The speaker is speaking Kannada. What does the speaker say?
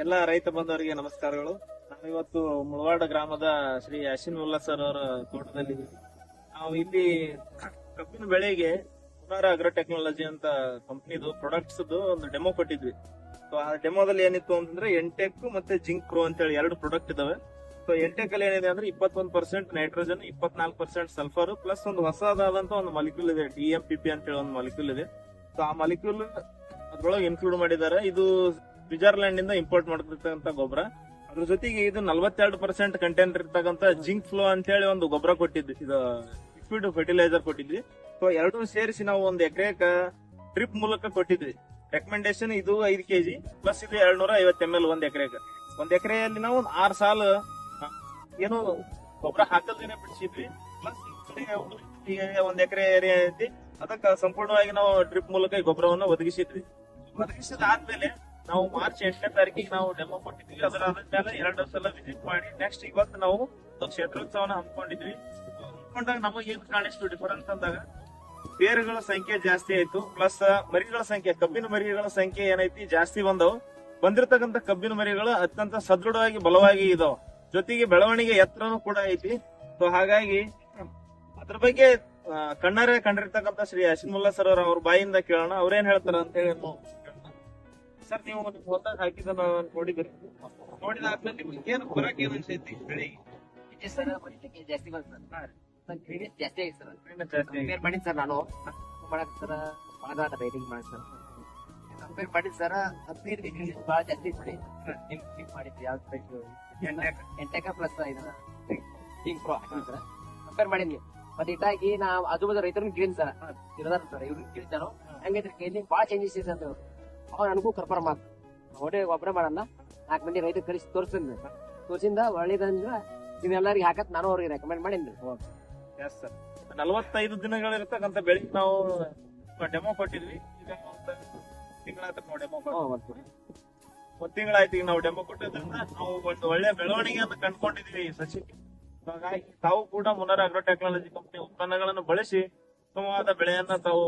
ಎಲ್ಲ ರೈತ ಬಂಧುವರಿಗೆ ನಮಸ್ಕಾರಗಳು. ನಾವಿವತ್ತು ಮುಳವಾಡ ಗ್ರಾಮದ ಶ್ರೀ ಅಶ್ವಿನ್ ಉಲ್ಲಾ ಸರ್ ಅವರ ತೋಟದಲ್ಲಿ ನಾವು ಇಲ್ಲಿ ಕಬ್ಬಿನ ಬೆಳೆಗೆ ಮುರಾರ ಅಗ್ರೋ ಟೆಕ್ನಾಲಜಿ ಅಂತ ಕಂಪ್ನಿದು ಪ್ರಾಡಕ್ಟ್ಸ್ ಒಂದು ಡೆಮೋ ಕೊಟ್ಟಿದ್ವಿ. ಸೊ ಆ ಡೆಮೋದಲ್ಲಿ ಏನಿತ್ತು ಅಂತಂದ್ರೆ ಎಂಟೆಕ್ ಮತ್ತೆ ಜಿಂಕ್ ಪ್ರೋ ಅಂತ ಹೇಳಿ 2 ಪ್ರಾಡಕ್ಟ್ ಇದಾವೆ. ಸೊ ಎಂಟೆಕ್ ಅಲ್ಲಿ ಏನಿದೆ ಅಂದ್ರೆ 21% ನೈಟ್ರೋಜನ್, 24% ಸಲ್ಫರ್ ಪ್ಲಸ್ ಒಂದು ಹೊಸದಾದಂತ ಒಂದು ಮಾಲಿಕ್ಯೂಲ್ ಇದೆ, DMPP ಅಂತ ಹೇಳಿ ಒಂದು ಮಾಲಿಕ್ಯೂಲ್ ಇದೆ. ಸೊ ಆ ಮಾಲಿಕ್ಯೂಲ್ ಅದ್ರೊಳಗೆ ಇನ್ಕ್ಲೂಡ್ ಮಾಡಿದ್ದಾರೆ. ಇದು ಸ್ವಿಟ್ಜರ್ಲ್ಯಾಂಡ್ ಇಂದ ಇಂಪೋರ್ಟ್ ಮಾಡ್ತಿರ್ತಕ್ಕಂಥ ಗೊಬ್ಬರ. ಅದ್ರ ಜೊತೆಗೆ ಇದು 42% ಕಂಟೆಂಟ್ ಇರ್ತಕ್ಕಂಥ ಜಿಂಕ್ ಫ್ಲೋ ಅಂತ ಹೇಳಿ ಒಂದು ಗೊಬ್ಬರ ಕೊಟ್ಟಿದ್ವಿ, ಇದು ಲಿಕ್ವಿಡ್ ಫರ್ಟಿಲೈಸರ್ ಕೊಟ್ಟಿದ್ವಿ. ಸೊ ಎರಡೂ ಸೇರಿಸಿ ನಾವು ಒಂದು ಎಕರೆಕ ಡ್ರಿಪ್ ಮೂಲಕ ಕೊಟ್ಟಿದ್ವಿ. ರೆಕಮೆಂಡೇಶನ್ ಇದು 5 kg ಪ್ಲಸ್ ಇದು 250 ml ಒಂದ್ ಎಕರೆಯಲ್ಲಿ ನಾವು 6 ಸಾಲ ಏನು ಗೊಬ್ಬರ ಹಾಕಲ್ದೇನೆ ಬಿಡಿಸಿದ್ವಿ. ಪ್ಲಸ್ ಒಂದ್ ಎಕರೆ ಏರಿಯಾ ಐತಿ, ಅದಕ್ಕೆ ಸಂಪೂರ್ಣವಾಗಿ ನಾವು ಡ್ರಿಪ್ ಮೂಲಕ ಗೊಬ್ಬರವನ್ನು ಒದಗಿಸಿದ್ವಿ. ಒದಗಿಸಿದಾದ್ಮೇಲೆ ನಾವು ಮಾರ್ಚ್ 8ನೇ ತಾರೀಕಿಗೆ ನಾವು ಡೆಮೋ ಕೊಟ್ಟಿದ್ವಿ. ಅದರಾದ್ಮೇಲೆ 2 ಸಲ ವಿಸಿಟ್ ಮಾಡಿ ನೆಕ್ಸ್ಟ್ ಇವತ್ತು ನಾವು ಕ್ಷೇತ್ರೋತ್ಸವನ ಹಮ್ಮಿಕೊಂಡಿದ್ವಿ. ಹಮ್ಮಿಕೊಂಡಾಗ ನಮಗೆ ಏನ್ ಕಾಣಿಸ್ತು ಡಿಫರೆನ್ಸ್ ಅಂದಾಗ ಬೇರುಗಳ ಸಂಖ್ಯೆ ಜಾಸ್ತಿ ಆಯ್ತು, ಪ್ಲಸ್ ಮರಿಗಳ ಸಂಖ್ಯೆ, ಕಬ್ಬಿನ ಮರಿಗಳ ಸಂಖ್ಯೆ ಏನೈತಿ ಜಾಸ್ತಿ ಬಂದಿರತಕ್ಕಂತ ಕಬ್ಬಿನ ಮರಿಗಳು ಅತ್ಯಂತ ಸದೃಢವಾಗಿ ಬಲವಾಗಿ ಇದಾವ, ಜೊತೆಗೆ ಬೆಳವಣಿಗೆ ಎತ್ತರನೂ ಕೂಡ ಐತಿ. ಸೊ ಹಾಗಾಗಿ ಅದ್ರ ಬಗ್ಗೆ ಕಣ್ಣಾರೆ ಕಂಡಿರ್ತಕ್ಕಂಥ ಶ್ರೀ ಅಶ್ವಿನ್ ಉಲ್ಲಾ ಸರ್ ಅವ್ರ ಬಾಯಿಂದ ಕೇಳೋಣ, ಅವ್ರೇನ್ ಹೇಳ್ತಾರ ಅಂತ ಹೇಳಿ. ಸರ್, ನೀವು ಹೊತ್ತಾಗ ಹಾಕಿದ ನೋಡಿದ್ರಿ, ನೋಡಿದಾದ್ಮೇಲೆ ನಿಮ್ಗೆ ಏನು ಬರಕ್ ಏನ್ ಅನ್ಸೈತಿ ಬೆಳಿಗ್ಗೆ? ಸರ್ ಜಾಸ್ತಿ ಜಾಸ್ತಿ ಆಗಿ ಸರ್ ಜಾಸ್ತಿ ಕಂಪೇರ್ ಮಾಡಿದ್ ಸರ್ ನಾನು ಮಾಡಕ್ ಸರ್ ಭಾಳ ರೈಟಿಂಗ್ ಮಾಡಿ ಸರ್ ಕಂಪೇರ್ ಮಾಡಿದ್ ಸರ್ 15 ಭಾಳ ಜಾಸ್ತಿ ಮಾಡಿ ನಿಮ್ ಮಾಡಿದ್ವಿ ಯಾವ್ದು ಎಂಟೆಕ ಪ್ಲಸ್ ಇದನ್ನ ಹಿಂಗ್ ಪ್ರೋ ಹಾಕಿದ್ವಿ ಸರ್ ಕಂಪೇರ್ ಮಾಡಿದ್ವಿ. ಮತ್ತೆ ಇಟ್ಟಾಗಿ ನಾ ಅದು ರೈತರನ್ನ ಕೇಳಿದ್ ಸರ್ ಇರೋದಾರ ಸರ್ ಇವ್ರಿಗೆ ಕೇಳಿದ್ ನಾನು ಹಂಗೈತ್ರಿ ಕೇಳಿ ಭಾಳ ಚೇಂಜಸ್ ಇದೆ ಅಂತ ಅವ್ರು ನನಗೂ ಕರ್ಪರ್ ಮಾತು ಒಡೆ ಒಬ್ಬರೇ ಮಾಡಲ್ಲ 4 ಮಂದಿ ರೈತ ಕಲಿಸಿ ತೋರ್ಸಿಂದ ಒಳ್ಳೇದಂದ್ರ ನೀವೆಲ್ಲರಿಗೆ ಹಾಕತ್ ನಾನು ಅವ್ರಿಗೆ ರೆಕಮೆಂಡ್ ಮಾಡೀನಿ. ಎಸ್ ಸರ್, 45 ದಿನಗಳಿರ್ತಕ್ಕಂಥ ಬೆಳಿಗ್ಗೆ ನಾವು ಡೆಮೋ ಕೊಟ್ಟಿದ್ವಿ. ಈಗ ತಿಂಗಳಾಯ್ತು ನಾವು ಡೆಮೋ ಕೊಟ್ಟು, 1 ತಿಂಗಳಾಯ್ತು ಈಗ ನಾವು ಡೆಮೋ ಕೊಟ್ಟಿದ್ರಿಂದ ನಾವು ಒಂದು ಒಳ್ಳೆ ಬೆಳವಣಿಗೆಯನ್ನು ಕಂಡುಕೊಂಡಿದ್ವಿ ಈ ಸಸಿಗೆ. ಹಾಗಾಗಿ ತಾವು ಕೂಡ ಮುರಾರ ಅಗ್ರೋ ಟೆಕ್ನಾಲಜಿ ಕಂಪನಿ ಉತ್ಪನ್ನಗಳನ್ನು ಬಳಸಿ ಉತ್ತಮವಾದ ಬೆಳೆಯನ್ನ ತಾವು